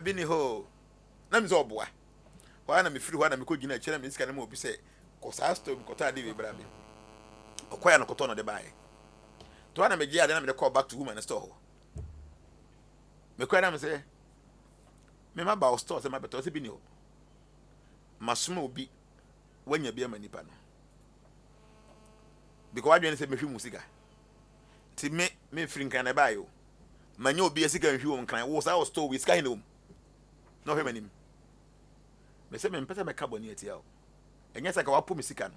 bini ho na mzo oboa wa na me firi ho na me ko gina kire me sika na mo bi se ko sa store ko ta de be bra be okoya no koto no de bae to na me gia de na me de call back to woman store ho me ko na me se me ma ba store se ma beto se bi ni ho masoma obi wanya bi amanipa no because wadwen se me hwi musika ti me firi nkan na bae o manya obi asika hwi wo nkan wo sa store we sika hin no no hwe manim me se me mpesa me ka boni atia o enya saka wapo me sika no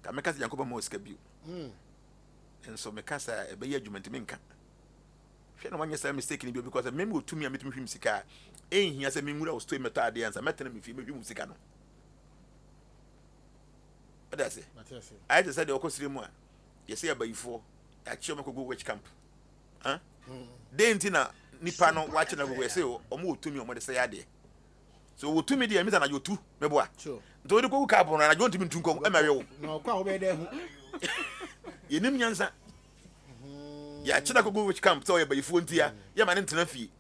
ka me kasa yankoba mo sika biu enso me kasa e be ya adwuma ntimi nka hwe na wanya sa mistake ni bi because me me otumi a metumi hwi musika ehia se me nwura o store meto ade ansa metena me fi me hwi musika no adase I just said the okosiri mu a yesi abayifo ya chi o mekogo witch camp dentina nipa no wache na gogo yesi o mo otumi o mo de se ya de so otumi de emisa na yotu meboa sure nto de kogu kapo na jonti mi tunko emawe wo no kwa obe de hu yenim nyansa ya chi na gogo witch camp so ya bayifo ntia ya ma ne ntena fie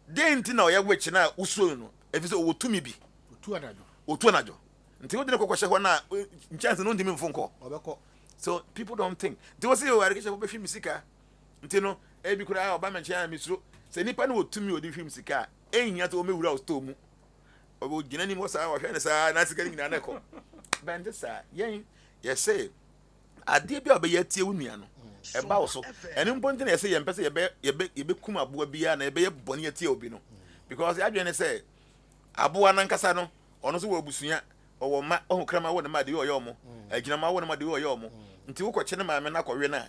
dentina o ya witch na uso no efise o otumi bi otu anajo nti wo de kokoshe ho na chance no ndimi mfonko obeko so people don't think nti wo say o arikeshe wo be hwi misika nti no e bi kura oba menche ya misro se nipa no otumi odi hwi misika ehia to o mewura o store mu obo gina ni mo sa wo hwe ne sa na sika ni na ko bende sa yen ye say ade bia obe ya tie wo nua no e ba wo so eni mponti na ye say ye mpese ye be kum aboa bia na ye be ye bone ya tie obi no because ya dwene say aboa na nkasa no ono so wo abusua owo ma ohukrama wo ne ma de yo yo mo agina ma wo ne ma de yo yo mo nti wo koche ne ma me na kowe na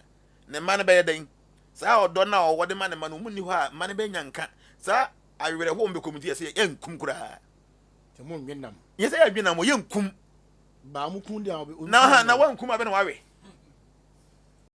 ne ma ne be yeden sa odo na owo de ma ne ma no munni ho a ma ne be nyanka sa awere ho mbe komiti ese enkum kura te mo nwenam yese ya dwena mo yenkum ba mu kun dia na wankum abe na wawe